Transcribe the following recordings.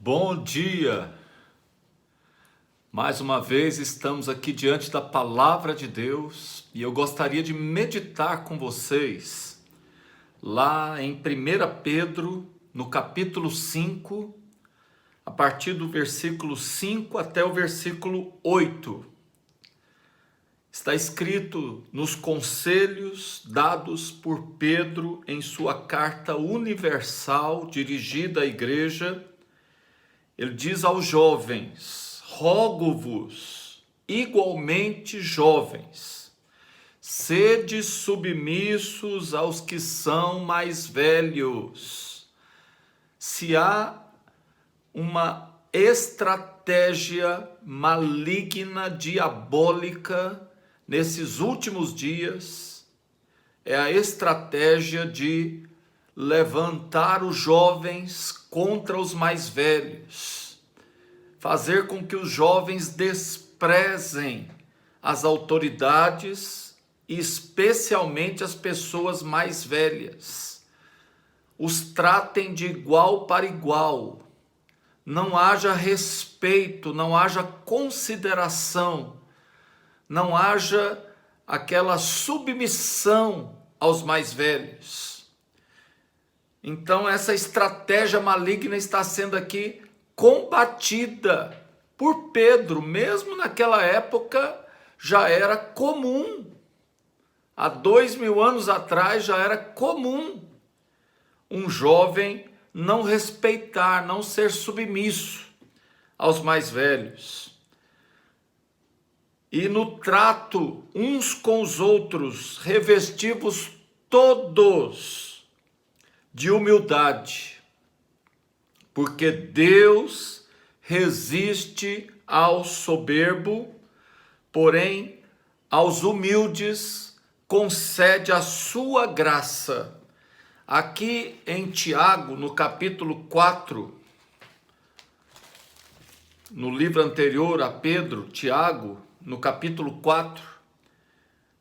Bom dia! Mais uma vez estamos aqui diante da Palavra de Deus e eu gostaria de meditar com vocês lá em 1 Pedro, no capítulo 5, a partir do versículo 5 até o versículo 8. Está escrito nos conselhos dados por Pedro em sua carta universal dirigida à igreja. Ele diz aos jovens: rogo-vos, igualmente jovens, sede submissos aos que são mais velhos. Se há uma estratégia maligna, diabólica, nesses últimos dias, é a estratégia de levantar os jovens contra os mais velhos, fazer com que os jovens desprezem as autoridades, especialmente as pessoas mais velhas, os tratem de igual para igual, não haja respeito, não haja consideração, não haja aquela submissão aos mais velhos. Então essa estratégia maligna está sendo aqui combatida por Pedro. Mesmo naquela época já era comum, há 2000 anos atrás já era comum um jovem não respeitar, não ser submisso aos mais velhos. E no trato uns com os outros, revestivos todos de humildade, porque Deus resiste ao soberbo, porém aos humildes concede a sua graça. Aqui em Tiago, no capítulo 4, no livro anterior a Pedro, Tiago, no capítulo 4,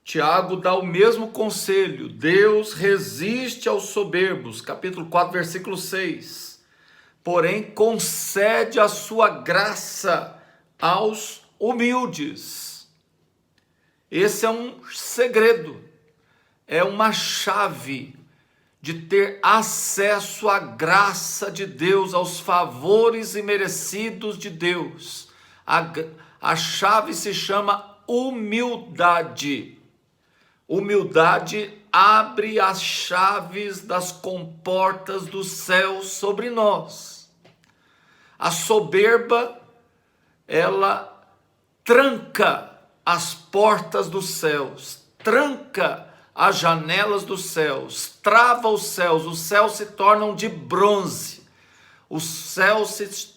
Tiago dá o mesmo conselho: Deus resiste aos soberbos, capítulo 4, versículo 6, porém concede a sua graça aos humildes. Esse é um segredo, é uma chave de ter acesso à graça de Deus, aos favores imerecidos de Deus. A chave se chama humildade. Humildade abre as chaves das comportas do céu sobre nós. A soberba, ela tranca as portas dos céus, tranca as janelas dos céus, trava os céus se tornam de bronze, os céus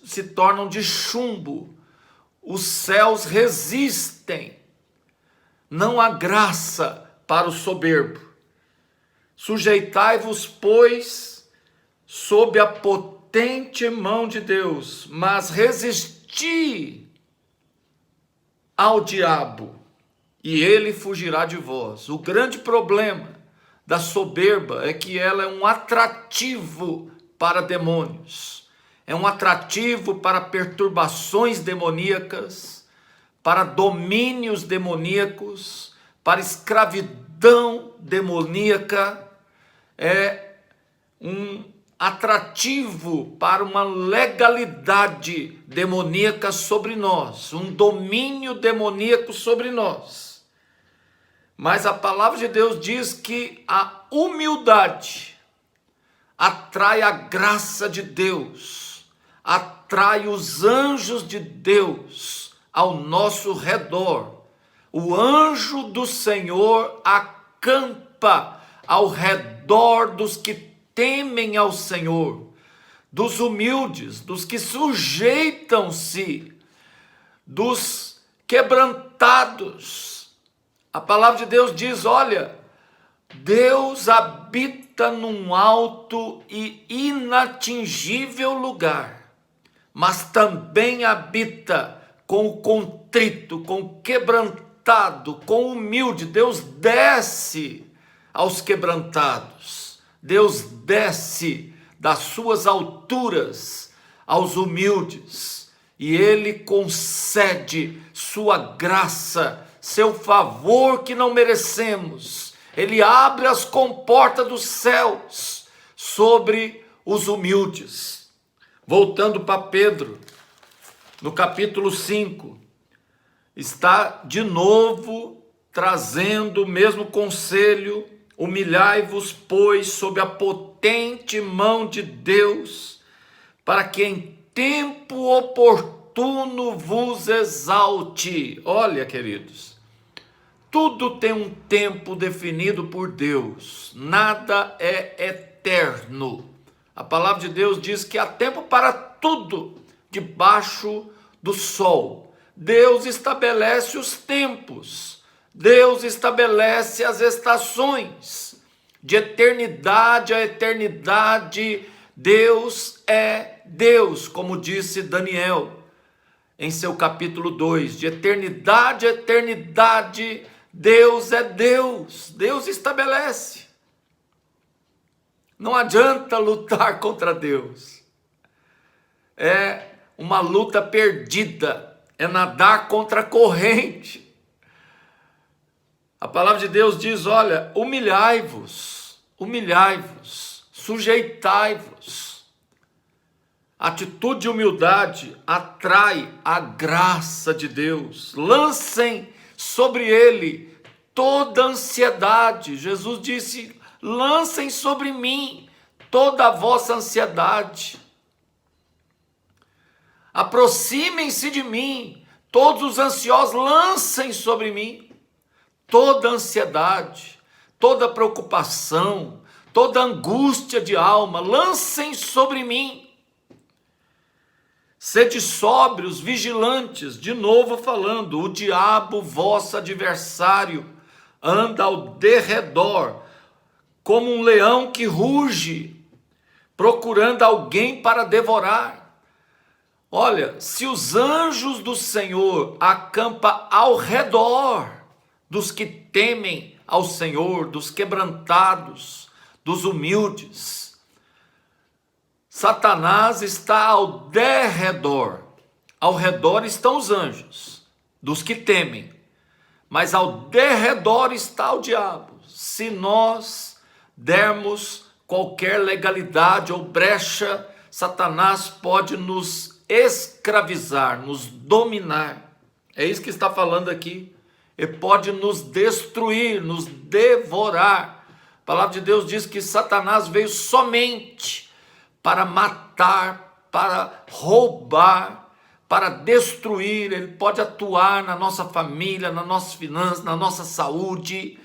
se tornam de chumbo, os céus resistem, não há graça para o soberbo. Sujeitai-vos, pois, sob a potente mão de Deus, mas resisti ao diabo, e ele fugirá de vós. O grande problema da soberba é que ela é um atrativo para demônios, é um atrativo para perturbações demoníacas, para domínios demoníacos, para escravidão demoníaca, é um atrativo para uma legalidade demoníaca sobre nós, um domínio demoníaco sobre nós. Mas a palavra de Deus diz que a humildade atrai a graça de Deus, atrai os anjos de Deus ao nosso redor. O anjo do Senhor acampa ao redor dos que temem ao Senhor, dos humildes, dos que sujeitam-se, dos quebrantados. A palavra de Deus diz: olha, Deus habita num alto e inatingível lugar, mas também habita com o contrito, com o quebrantado, com o humilde. Deus desce aos quebrantados, Deus desce das suas alturas aos humildes, e Ele concede sua graça, seu favor que não merecemos. Ele abre as comportas dos céus sobre os humildes. Voltando para Pedro, no capítulo 5, está de novo trazendo o mesmo conselho: humilhai-vos, pois, sob a potente mão de Deus, para que em tempo oportuno vos exalte. Olha, queridos, tudo tem um tempo definido por Deus, nada é eterno. A palavra de Deus diz que há tempo para tudo debaixo do sol. Deus estabelece os tempos, Deus estabelece as estações. De eternidade a eternidade, Deus é Deus, como disse Daniel em seu capítulo 2. De eternidade a eternidade, Deus é Deus. Deus estabelece. Não adianta lutar contra Deus. É uma luta perdida, é nadar contra a corrente. A palavra de Deus diz: olha, humilhai-vos, sujeitai-vos. Atitude de humildade atrai a graça de Deus. Lancem sobre ele toda ansiedade. Jesus disse: lancem sobre mim toda a vossa ansiedade. Aproximem-se de mim, todos os ansiosos, lancem sobre mim toda ansiedade, toda preocupação, toda angústia de alma, lancem sobre mim. Sede sóbrios, vigilantes, de novo falando, o diabo, vosso adversário, anda ao derredor, como um leão que ruge, procurando alguém para devorar. Olha, se os anjos do Senhor acampam ao redor dos que temem ao Senhor, dos quebrantados, dos humildes, Satanás está ao derredor. Ao redor estão os anjos, dos que temem, mas ao derredor está o diabo. Se nós dermos qualquer legalidade ou brecha, Satanás pode nos escravizar, nos dominar. É isso que está falando aqui. Ele pode nos destruir, nos devorar. A palavra de Deus diz que Satanás veio somente para matar, para roubar, para destruir. Ele pode atuar na nossa família, nas nossas finanças, na nossa saúde,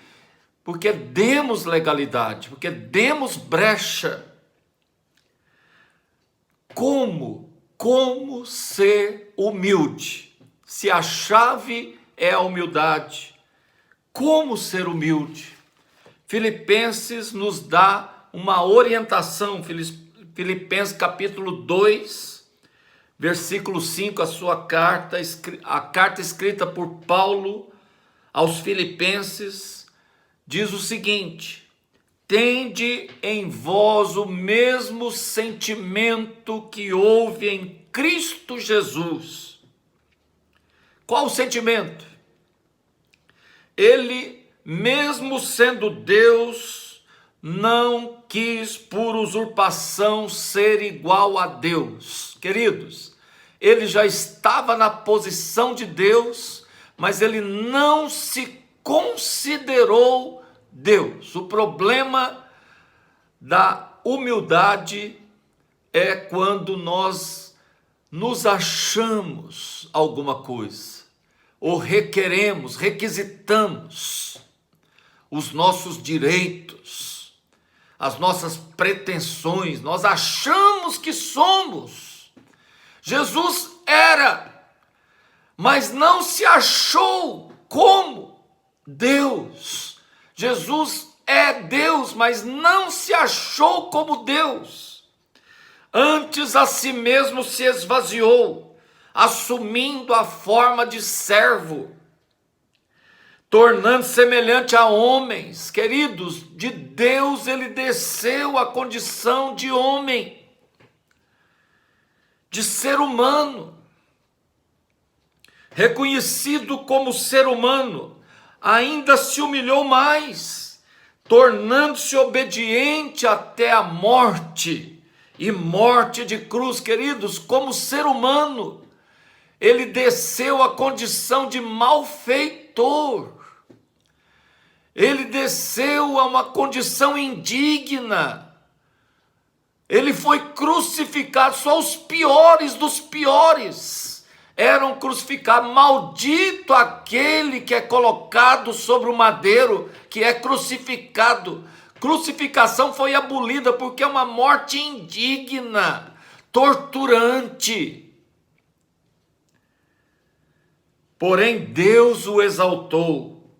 porque demos legalidade, porque demos brecha. Como ser humilde? Se a chave é a humildade, como ser humilde? Filipenses nos dá uma orientação. Filipenses capítulo 2, versículo 5, a carta escrita por Paulo aos Filipenses, diz o seguinte: tende em vós o mesmo sentimento que houve em Cristo Jesus. Qual o sentimento? Ele, mesmo sendo Deus, não quis por usurpação ser igual a Deus. Queridos, ele já estava na posição de Deus, mas ele não se considerou Deus. O problema da humildade é quando nós nos achamos alguma coisa, ou requisitamos os nossos direitos, as nossas pretensões, nós achamos que somos. Jesus era, mas não se achou como Deus. Jesus é Deus, mas não se achou como Deus. Antes a si mesmo se esvaziou, assumindo a forma de servo, tornando semelhante a homens. Queridos, de Deus ele desceu à condição de homem. de ser humano. Reconhecido como ser humano, ainda se humilhou mais, tornando-se obediente até a morte, e morte de cruz, queridos. Como ser humano, ele desceu à condição de malfeitor, ele desceu a uma condição indigna, ele foi crucificado. Só os piores dos piores eram crucificados. Maldito aquele que é colocado sobre o madeiro, que é crucificado. Crucificação foi abolida porque é uma morte indigna, torturante. Porém, Deus o exaltou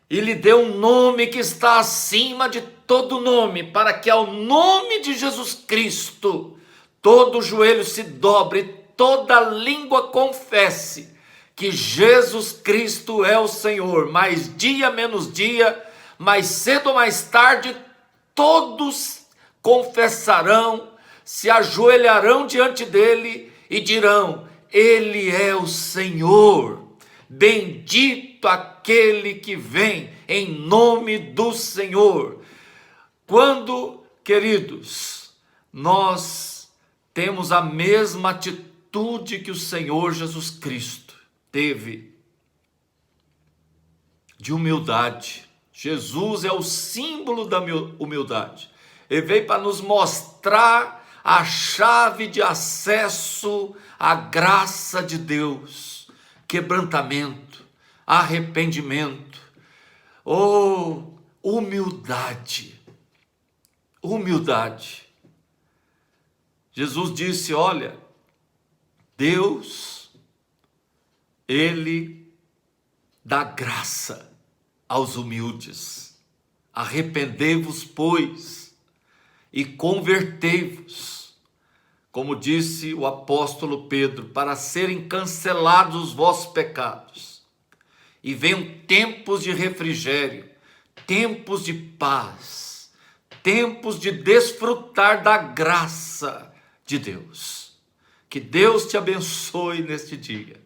e lhe deu um nome que está acima de todo nome, para que ao nome de Jesus Cristo todo joelho se dobre, toda língua confesse que Jesus Cristo é o Senhor. Mais dia menos dia, mais cedo ou mais tarde, todos confessarão, se ajoelharão diante dele e dirão: Ele é o Senhor. Bendito aquele que vem em nome do Senhor. Quando, queridos, nós temos a mesma atitude que o Senhor Jesus Cristo teve, de humildade. Jesus é o símbolo da humildade. Ele veio para nos mostrar a chave de acesso à graça de Deus. Quebrantamento, arrependimento, humildade. Humildade. Jesus disse: olha, Deus, Ele dá graça aos humildes. Arrependei-vos, pois, e convertei-vos, como disse o apóstolo Pedro, para serem cancelados os vossos pecados, e venham tempos de refrigério, tempos de paz, tempos de desfrutar da graça de Deus. Que Deus te abençoe neste dia.